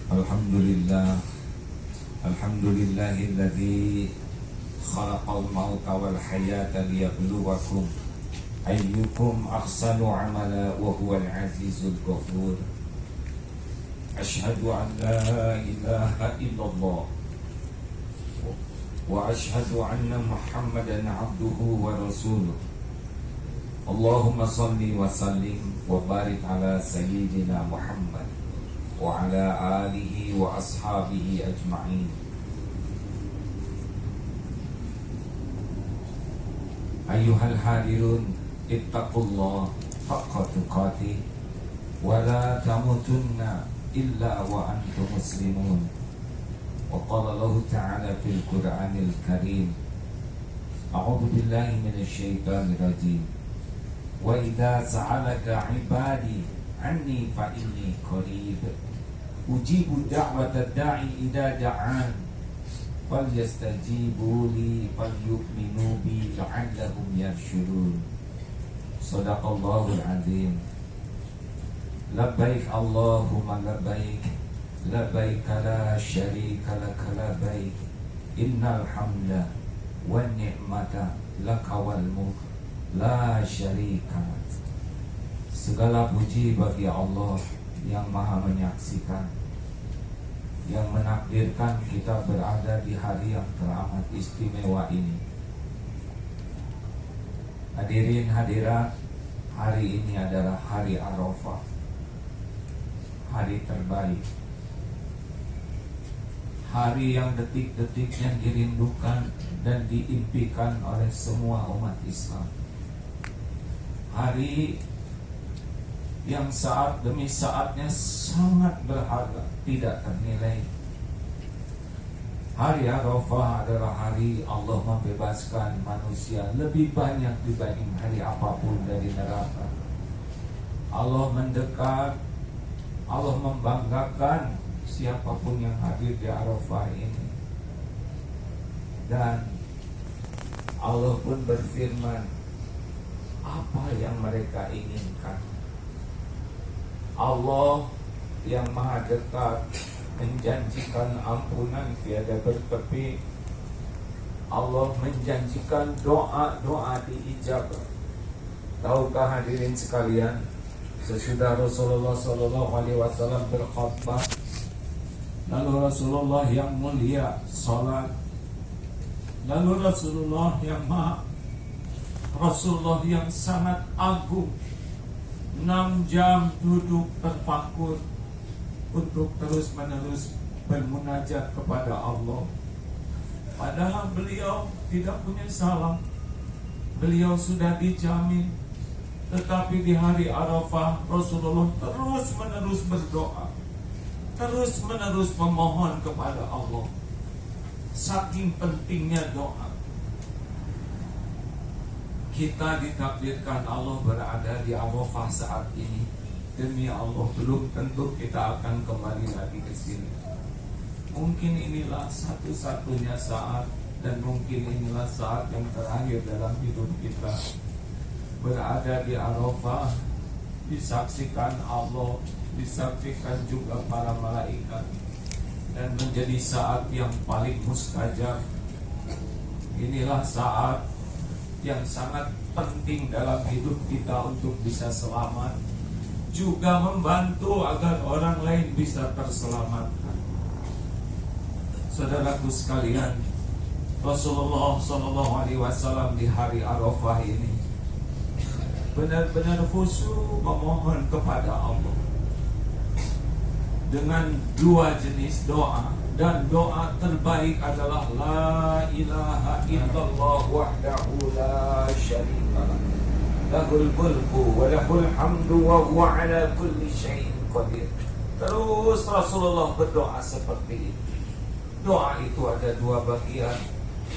Alhamdulillah, alhamdulillahilladzi khalaqal mauta wal hayata liyabluwakum ayyukum ahsanu amala wa huwal azizul ghafur. Asyhadu an la ilaha illallah wa asyhadu anna Muhammadan abduhu wa rasuluh. Allahumma salli wa sallim wa barik ala sayyidina Muhammad wa ala alihi wa ashabihi ajma'in. Ayyuhal hadirun, ittaqullah haqqa tuqatih wa la tamutunna illa wa antum muslimun. Wa qala Allah ta'ala fil Qur'anil Karim, a'udzu billahi minasy syaithanir rajim. Wa idza sa'alaka 'ibadi anni fa inni qarib ujibu da'watad da'i idza da'an falyastajibu li falyu'minu bi la'allahum yarshudun. Shadaqallahul azim. Labbaik Allahumma labbaik, labbaik la syarika lak labbaik, innal hamda wan ni'mata laka wal mulk la syarika lak. Segala puji bagi Allah yang maha menyaksikan, yang menakdirkan kita berada di hari yang teramat istimewa ini. Hadirin hadirat, hari ini adalah hari Arafah, hari terbaik, hari yang detik-detiknya dirindukan dan diimpikan oleh semua umat Islam. Hari yang saat demi saatnya sangat berharga, tidak ternilai. Hari Arafah adalah hari Allah membebaskan manusia lebih banyak dibanding hari apapun dari neraka. Allah mendekat, Allah membanggakan siapapun yang hadir di Arafah ini. Dan Allah pun berfirman, apa yang mereka inginkan. Allah yang maha dekat menjanjikan ampunan tiada bertepi. Allah menjanjikan doa-doa diijabah. Tahukah hadirin sekalian, sesudah Rasulullah SAW berkhutbah, lalu Rasulullah yang mulia salat, lalu Rasulullah yang maha, Rasulullah yang sangat agung 6 jam duduk terpakur untuk terus-menerus bermunajat kepada Allah. Padahal beliau tidak punya salah, beliau sudah dijamin. Tetapi di hari Arafah Rasulullah terus-menerus berdoa, terus-menerus memohon kepada Allah. Saking pentingnya doa. Kita ditakdirkan Allah berada di Arafah saat ini. Demi Allah, belum tentu kita akan kembali lagi ke sini. Mungkin inilah satu-satunya saat, dan mungkin inilah saat yang terakhir dalam hidup kita. Berada di Arafah, disaksikan Allah, disaksikan juga para malaikat, dan menjadi saat yang paling mustajab. Inilah saat yang sangat penting dalam hidup kita untuk bisa selamat, juga membantu agar orang lain bisa terselamatkan. Saudaraku sekalian, Rasulullah SAW di hari Arafah ini benar-benar khusyuk memohon kepada Allah dengan 2 jenis doa. Dan doa terbaik adalah la ilaha illallah wahdahu la syarikalah, lahul mulku wa lahul hamdu wa huwa ala kulli syai'in qadir. Terus Rasulullah berdoa seperti itu. Doa itu ada 2 bagian.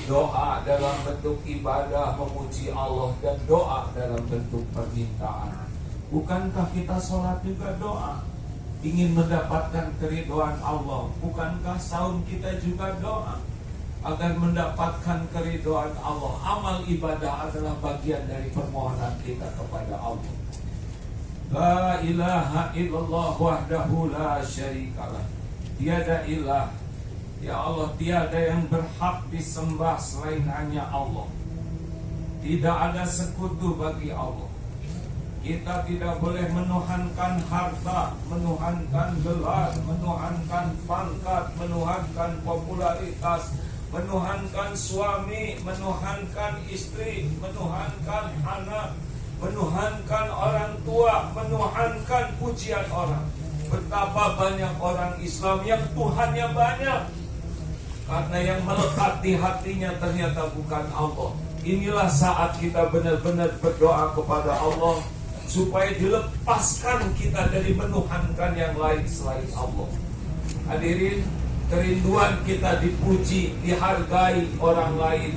Doa dalam bentuk ibadah memuji Allah, dan doa dalam bentuk permintaan. Bukankah kita sholat juga doa? Ingin mendapatkan keridhaan Allah. Bukankah saum kita juga doa agar mendapatkan keridhaan Allah? Amal ibadah adalah bagian dari permohonan kita kepada Allah. La ilaha illallah wahdahu la syarikalah, tiada ilah. Ya Allah, tiada yang berhak disembah selain hanya Allah. Tidak ada sekutu bagi Allah. Kita tidak boleh menuhankan harta, menuhankan gelar, menuhankan pangkat, menuhankan popularitas, menuhankan suami, menuhankan istri, menuhankan anak, menuhankan orang tua, menuhankan pujian orang. Betapa banyak orang Islam yang Tuhannya banyak, karena yang melekat di hatinya ternyata bukan Allah. Inilah saat kita benar-benar berdoa kepada Allah supaya dilepaskan kita dari menuhankan yang lain selain Allah. Hadirin, kerinduan kita dipuji, dihargai orang lain,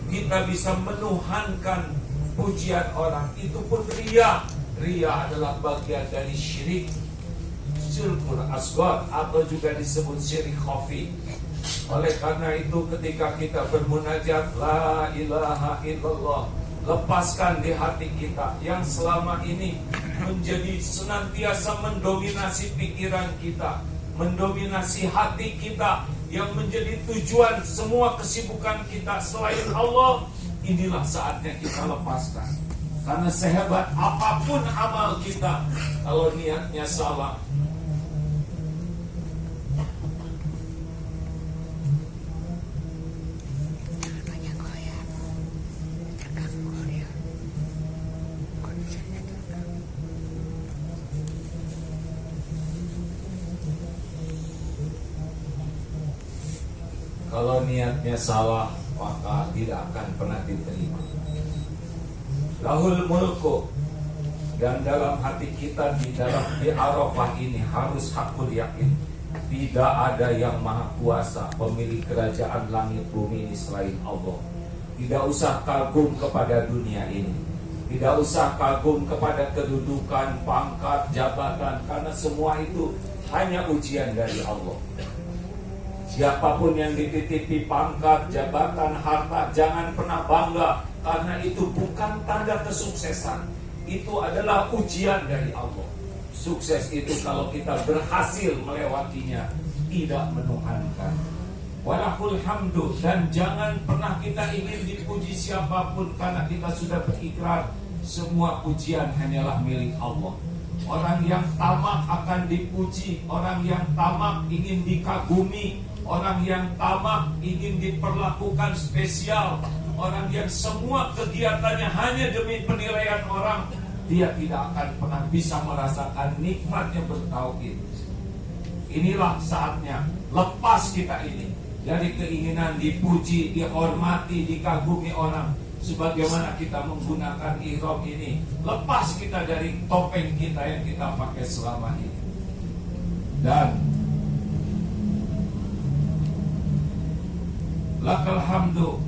kita bisa menuhankan pujian orang, itu pun riya. Riya adalah bagian dari syirik, syirkul asghar, atau juga disebut syirik khafi. Oleh karena itu, ketika kita bermunajat la ilaha illallah, lepaskan di hati kita yang selama ini menjadi senantiasa mendominasi pikiran kita, mendominasi hati kita, yang menjadi tujuan semua kesibukan kita selain Allah. Inilah saatnya kita lepaskan. Karena sehebat apapun amal kita, kalau niatnya salah, kalau niatnya salah, maka tidak akan pernah diterima. Lahul mulku, dan dalam hati kita di Arafah ini harus hakul yakin, tidak ada yang maha kuasa pemilik kerajaan langit bumi ini selain Allah. Tidak usah kagum kepada dunia ini, tidak usah kagum kepada kedudukan, pangkat, jabatan, karena semua itu hanya ujian dari Allah. Siapapun yang dititipi pangkat, jabatan, harta, jangan pernah bangga, karena itu bukan tanda kesuksesan. Itu adalah ujian dari Allah. Sukses itu kalau kita berhasil melewatinya, tidak menuhankan. Walahul hamdu, dan jangan pernah kita ingin dipuji siapapun, karena kita sudah berikrar semua pujian hanyalah milik Allah. Orang yang tamak akan dipuji, orang yang tamak ingin dikagumi, orang yang tamak ingin diperlakukan spesial, orang yang semua kegiatannya hanya demi penilaian orang, dia tidak akan pernah bisa merasakan nikmatnya bertauhid. Inilah saatnya lepas kita ini dari keinginan dipuji, dihormati, dikagumi orang. Sebagaimana kita menggunakan ihram ini, lepas kita dari topeng kita yang kita pakai selama ini. Dan lakal hamdu,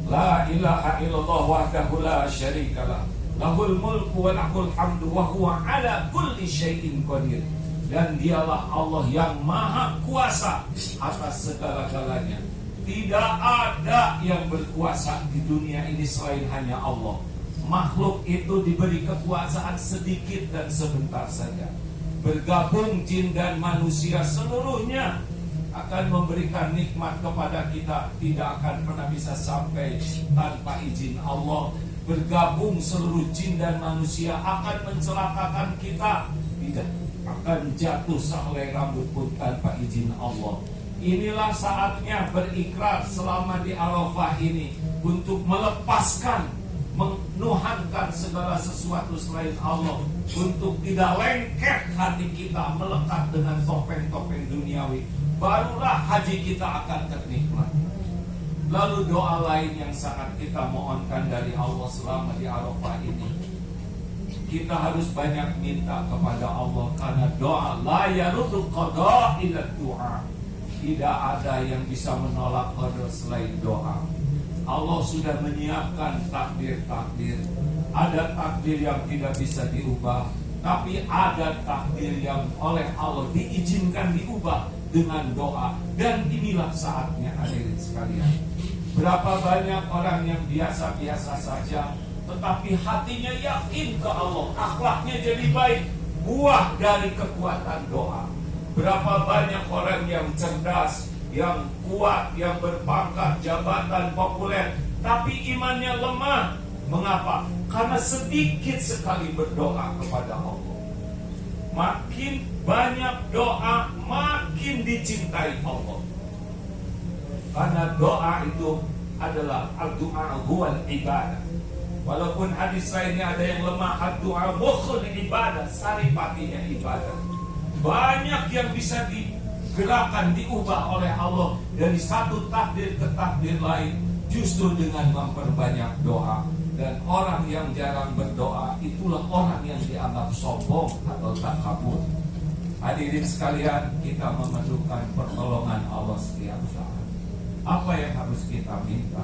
la ilaha illallah wahdahu la syarikalah, lahul mulku wa lahul hamdu wa huwa ala kulli syai'in qadir. Dan dialah Allah yang maha kuasa atas segala-galanya. Tidak ada yang berkuasa di dunia ini selain hanya Allah. Makhluk itu diberi kekuasaan sedikit dan sebentar saja. Bergabung jin dan manusia seluruhnya akan memberikan nikmat kepada kita, tidak akan pernah bisa sampai tanpa izin Allah. Bergabung seluruh jin dan manusia akan mencelakakan kita, tidak akan jatuh sehelai rambut pun tanpa izin Allah. Inilah saatnya berikrar selama di Arafah ini untuk melepaskan, menuhankan segala sesuatu selain Allah, untuk tidak lengket hati kita melekat dengan topeng-topeng duniawi. Barulah haji kita akan ternikmat. Lalu doa lain yang sangat kita mohonkan dari Allah selama di Arafah ini, kita harus banyak minta kepada Allah, karena doa la yaruddu qada illa du'a. Tidak ada yang bisa menolak qada selain doa. Allah sudah menyiapkan takdir-takdir. Ada takdir yang tidak bisa diubah, tapi ada takdir yang oleh Allah diizinkan diubah dengan doa. Dan inilah saatnya, hadirin sekalian. Berapa banyak orang yang biasa-biasa saja, tetapi hatinya yakin ke Allah, akhlaknya jadi baik, buah dari kekuatan doa. Berapa banyak orang yang cerdas, yang kuat, yang berpangkat, jabatan, populer, tapi imannya lemah. Mengapa? Karena sedikit sekali berdoa kepada Allah. Makin banyak doa, makin dicintai Allah. Karena doa itu adalah doa huwal ibadah. Walaupun hadis lainnya ada yang lemah, doa mukhul ibadah, saripatinya ibadah. Banyak yang bisa digerakkan, diubah oleh Allah dari satu takdir ke takdir lain, justru dengan memperbanyak doa. Dan orang yang jarang berdoa itulah orang yang dianggap sombong atau takabur. Hadirin sekalian, kita memerlukan pertolongan Allah setiap saat. Apa yang harus kita minta?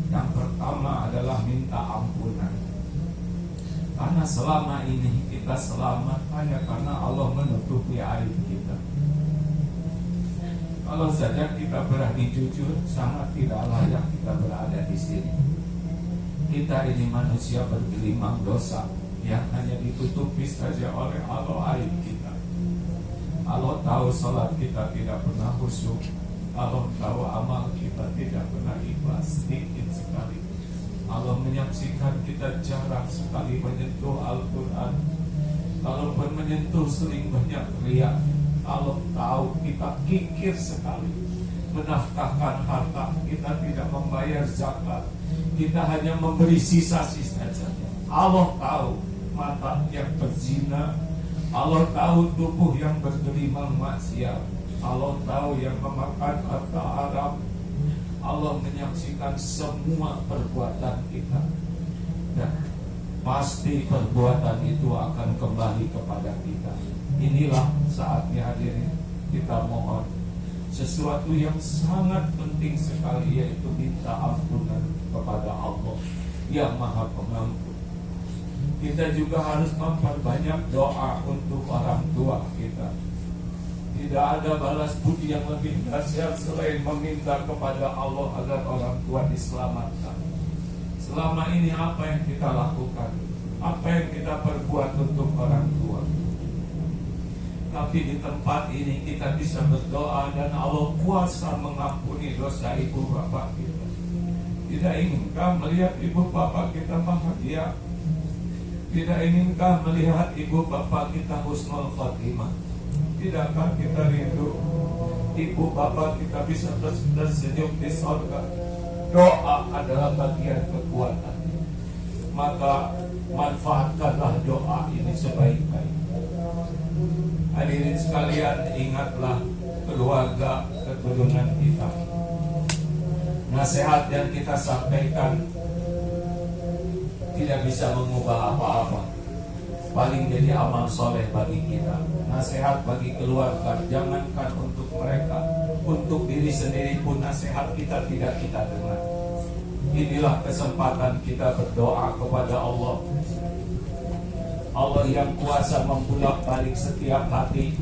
Yang pertama adalah minta ampunan. Karena selama ini kita selamat hanya karena Allah menutupi aib kita. Kalau saja kita berani jujur, sangat tidak layak kita berada di sini. Kita ini manusia bergelimang dosa yang hanya ditutupi saja oleh Allah aib kita. Allah tahu salat kita tidak pernah khusyuk. Allah tahu amal kita tidak pernah ikhlas, sedikit sekali. Allah menyaksikan kita jarang sekali menyentuh Al-Quran. Kalaupun menyentuh sering banyak riya. Allah tahu kita kikir sekali menafkahkan harta, kita tidak membayar zakat, kita hanya memberi sisa-sisa saja. Allah tahu mata yang berzina, Allah tahu tubuh yang bergelimang maksiat, Allah tahu yang memakan harta haram. Allah menyaksikan semua perbuatan kita, dan pasti perbuatan itu akan kembali kepada kita. Inilah saatnya hadirin kita mohon sesuatu yang sangat penting sekali, yaitu minta ampunan kepada Allah yang Maha Pengampun. Kita juga harus memperbanyak doa untuk orang tua kita. Tidak ada balas budi yang lebih dahsyat selain meminta kepada Allah agar orang tua diselamatkan. Selama ini apa yang kita lakukan? Apa yang kita perbuat untuk orang tua? Tapi di tempat ini kita bisa berdoa dan Allah kuasa mengampuni dosa ibu bapak kita. Tidak inginkah melihat ibu bapak kita bahagia? Tidak inginkah melihat ibu bapak kita husnul khotimah? Tidakkah kita rindu ibu bapak kita bisa tersenyum di surga? Doa adalah bagian kekuatan. Maka manfaatkanlah doa ini sebaik-baiknya. Hadirin sekalian, ingatlah keluarga keturunan kita. Nasihat yang kita sampaikan tidak bisa mengubah apa-apa, paling jadi amal soleh bagi kita. Nasihat bagi keluarga, jangankan untuk mereka, untuk diri sendiri pun nasihat kita tidak kita dengar. Inilah kesempatan kita berdoa kepada Allah. Allah yang kuasa membulak-balik setiap hati.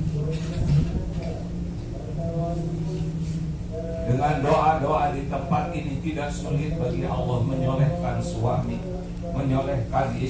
Dengan doa-doa di tempat ini tidak sulit bagi Allah menyolehkan suami, menyolehkan istri.